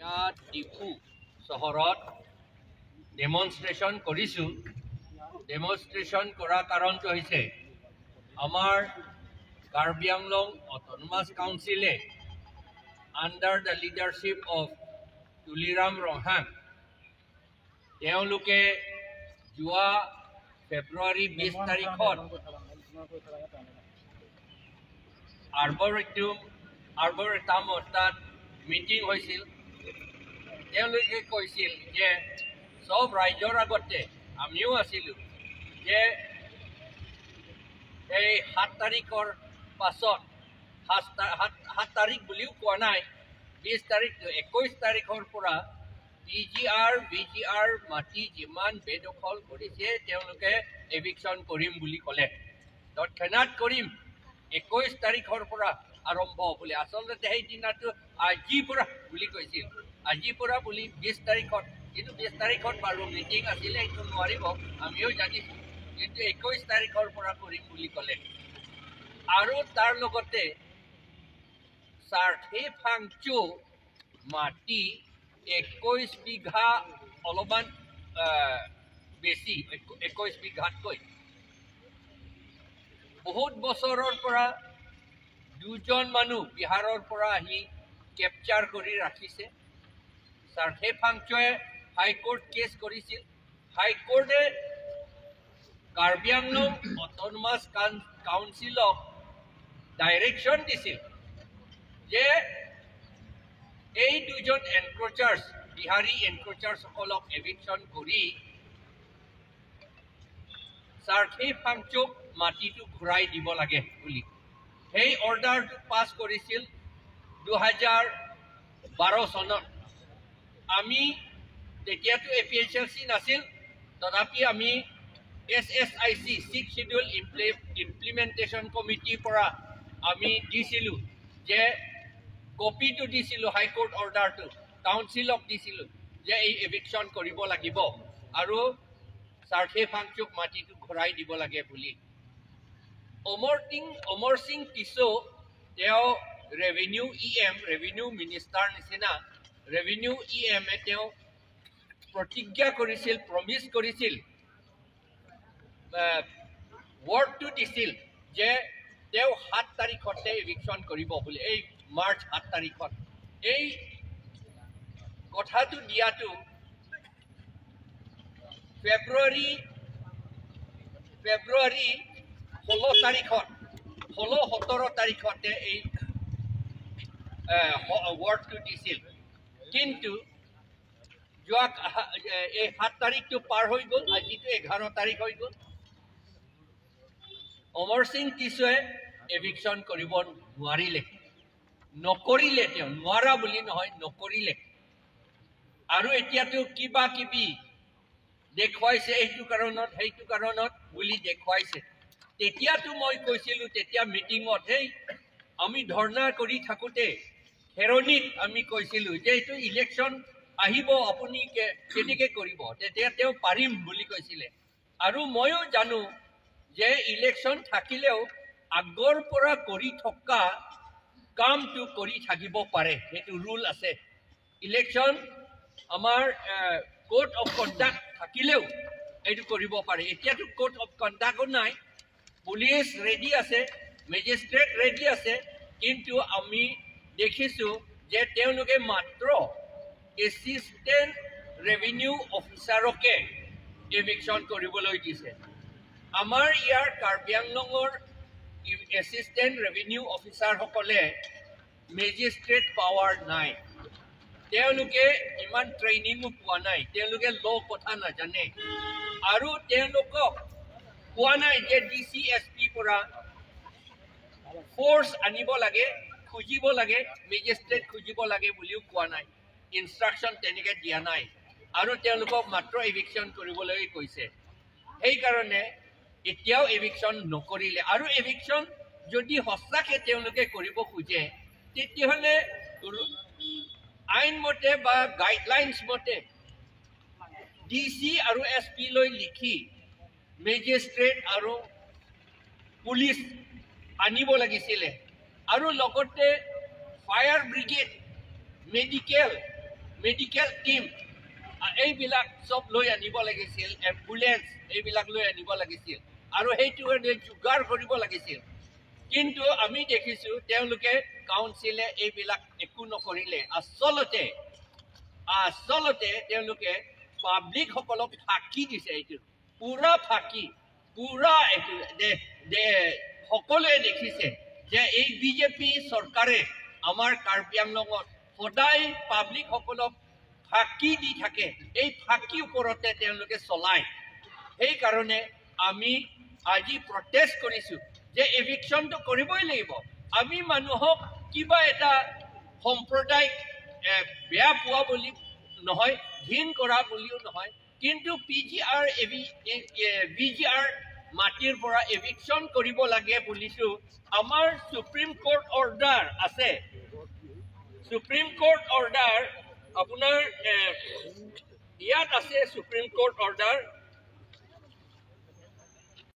ইয়াত ডিফু চহৰত ডেমনষ্ট্ৰেশ্যন কৰিছোঁ। ডেমনষ্ট্ৰেশ্যন কৰাৰ কাৰণটো হৈছে আমাৰ কাৰ্বি আংলং অট'নমাছ কাউন্সিলে under the leadership of Tuliram Ronghang তেওঁলোকে যোৱা ফেব্ৰুৱাৰী 20 তাৰিখত আৰ্বৰেটামত তাত মিটিং হৈছিল। তেওঁলোকে কৈছিল যে চব ৰাইজৰ আগতে আমিও আছিলোঁ যে এই 7 তাৰিখৰ পাছত 7 তাৰিখ বুলিও কোৱা নাই, 20 তাৰিখ 21 তাৰিখৰ পৰা PGR VGR মাটি যিমান বেদখল কৰিছে তেওঁলোকে এভিকশ্যন কৰিম বুলি ক'লে। তৎক্ষণাৎ কৰিম 21 তাৰিখৰ পৰা আৰম্ভ বুলি। আচলতে সেই দিনাটো আজিৰ পৰা বুলি কৈছিল, আজিৰ পৰা বুলি 20 তাৰিখত, কিন্তু 20 তাৰিখত বাৰু মিটিং আছিলে, এইটো নোৱাৰিব আমিও জানিছোঁ, কিন্তু 21 তাৰিখৰ পৰা কৰিম বুলি ক'লে। আৰু তাৰ লগতে চাৰ্থে ফাংচু মাটি 21 বিঘা অলপমান বেছি, 21 বিঘাতকৈ বহুত বছৰৰ পৰা দুজন মানুহ বিহাৰৰ পৰা আহি কেপচাৰ কৰি ৰাখিছে। চাৰ্থে ফাংচুৱে হাইকোৰ্ট কেছ কৰিছিল। হাইকোৰ্টে কাৰ্বি আংলং অট'নমাছ কাউন্সিলক ডাইৰেকশ্যন দিছিল যে এই দুজন এনক্ৰ'চাৰ্ছ বিহাৰী এনক্ৰ'চাৰ্ছসকলক এভিকশ্যন কৰি চাৰ্থে ফাংচুক মাটিটো ঘূৰাই দিব লাগে বুলি। সেই অৰ্ডাৰটো পাছ কৰিছিল 2012 চনত। আমি তেতিয়াতো APHLC নাছিল, তথাপি আমি SSIC 6th Schedule ইমপ্লিমেণ্টেশ্যন কমিটিৰ পৰা আমি দিছিলোঁ যে কপিটো দিছিলোঁ, হাইকোৰ্ট অৰ্ডাৰটো কাউন্সিলক দিছিলোঁ যে এই এভিকশ্যন কৰিব লাগিব আৰু চাৰ্থে ফাংচুক মাটিটো ঘূৰাই দিব লাগে বুলি। অমৰ সিং টিছো তেওঁ ৰেভিনিউ মিনিষ্টাৰ নিচিনা ৰেভিনিউ EMে তেওঁ প্ৰতিজ্ঞা কৰিছিল, প্ৰমিছ কৰিছিল, ৱৰ্ডটো দিছিল যে তেওঁ 7 তাৰিখতে এভিকশ্যন কৰিব বুলি, এই মাৰ্চ 7 তাৰিখত। এই কথাটো দিয়াটো ফেব্ৰুৱাৰী 16-17 তাৰিখতে এই ৱৰ্ডটো দিছিল। কিন্তু যোৱা এই 7 তাৰিখটো পাৰ হৈ গ'ল, আজিতো 11 তাৰিখ হৈ গ'ল। অমৰ সিং টিছোৱে এভিকশ্যন কৰিব নকৰিলে, তেওঁ নোৱাৰা বুলি নহয়, নকৰিলে। আৰু এতিয়াতো কিবা কিবি দেখুৱাইছে, এইটো কাৰণত সেইটো কাৰণত বুলি দেখুৱাইছে। তেতিয়াতো মই কৈছিলোঁ, তেতিয়া মিটিঙত আমি ধৰ্ণা কৰি থাকোঁতে খেৰণিত আমি কৈছিলোঁ যে এইটো ইলেকশ্যন আহিব, আপুনি কেনেকৈ কৰিব, তেতিয়া তেওঁ পাৰিম বুলি কৈছিলে। আৰু ময়ো জানো যে ইলেকশ্যন থাকিলেও আগৰ পৰা কৰি থকা কামটো কৰি থাকিব পাৰে, সেইটো ৰুল আছে। ইলেকশ্যন আমাৰ কোড অফ কণ্ডাক্ট থাকিলেও এইটো কৰিব পাৰে। এতিয়াতো কোড অফ কণ্ডাক্টো নাই, পুলিচ ৰেডি আছে, মেজিষ্ট্ৰেট ৰেডি আছে, কিন্তু আমি দেখিছোঁ যে তেওঁলোকে মাত্ৰ এছিষ্টেণ্ট ৰেভিনিউ অফিচাৰকে এভিকশ্যন কৰিবলৈ দিছে। আমাৰ ইয়াৰ কাৰ্বি আংলঙৰ এছিষ্টেণ্ট ৰেভিনিউ অফিচাৰসকলে মেজিষ্ট্ৰেট পাৱাৰ নাই, তেওঁলোকে ইমান ট্ৰেইনিঙো পোৱা নাই, তেওঁলোকে ল' কথা নাজানে, আৰু তেওঁলোকক কোৱা নাই যে DC SP পৰা ফ'ৰ্চ আনিব লাগে, খুজিব লাগে, মেজিষ্ট্ৰেট খুজিব লাগে বুলিও কোৱা নাই, ইনষ্ট্ৰাকশ্যন তেনেকৈ দিয়া নাই, আৰু তেওঁলোকক মাত্ৰ এভিকশ্যন কৰিবলৈ কৈছে। সেইকাৰণে এতিয়াও এভিকশ্যন নকৰিলে। আৰু এভিকশ্যন যদি সঁচাকৈ তেওঁলোকে কৰিব খোজে, তেতিয়াহ'লে আইনমতে বা গাইডলাইনছ মতে DC আৰু SP লৈ লিখি মেজিষ্ট্ৰেট আৰু পুলিচ আনিব লাগিছিলে, আৰু লগতে ফায়াৰ ব্ৰিগেড, মেডিকেল টিম এইবিলাক চব লৈ আনিব লাগিছিল, এম্বুলেন্স এইবিলাক লৈ আনিব লাগিছিল আৰু সেইটো যোগাৰ কৰিব লাগিছিল। কিন্তু আমি দেখিছোঁ তেওঁলোকে কাউন্সিলে এইবিলাক একো নকৰিলে। আচলতে তেওঁলোকে পাব্লিকসকলক ফাঁকি দিছে। এইটো পুৰা ফাঁকি, পুৰা এইটো সকলোৱে দেখিছে যে এই বিজেপি চৰকাৰে আমাৰ কাৰ্বি আংলঙত সদায় পাব্লিকসকলক ফাঁকি দি থাকে। এই ফাঁকিৰ ওপৰতে তেওঁলোকে চলায়। সেইকাৰণে আমি আজি প্ৰটেষ্ট কৰিছোঁ যে এভিকশ্যনটো কৰিবই লাগিব। আমি মানুহক কিবা এটা সম্প্ৰদায়িক বেয়া পোৱা বুলি নহয়, ঘিণ কৰা বুলিও নহয়, কিন্তু BGR মাটিৰ পৰা এভিকশ্যন কৰিব লাগে বুলিছোঁ। আমাৰ সুপ্ৰিম কোৰ্ট অৰ্ডাৰ আছে, সুপ্ৰিম কোৰ্ট অৰ্ডাৰ আপোনাৰ ইয়াত আছে। Supreme court order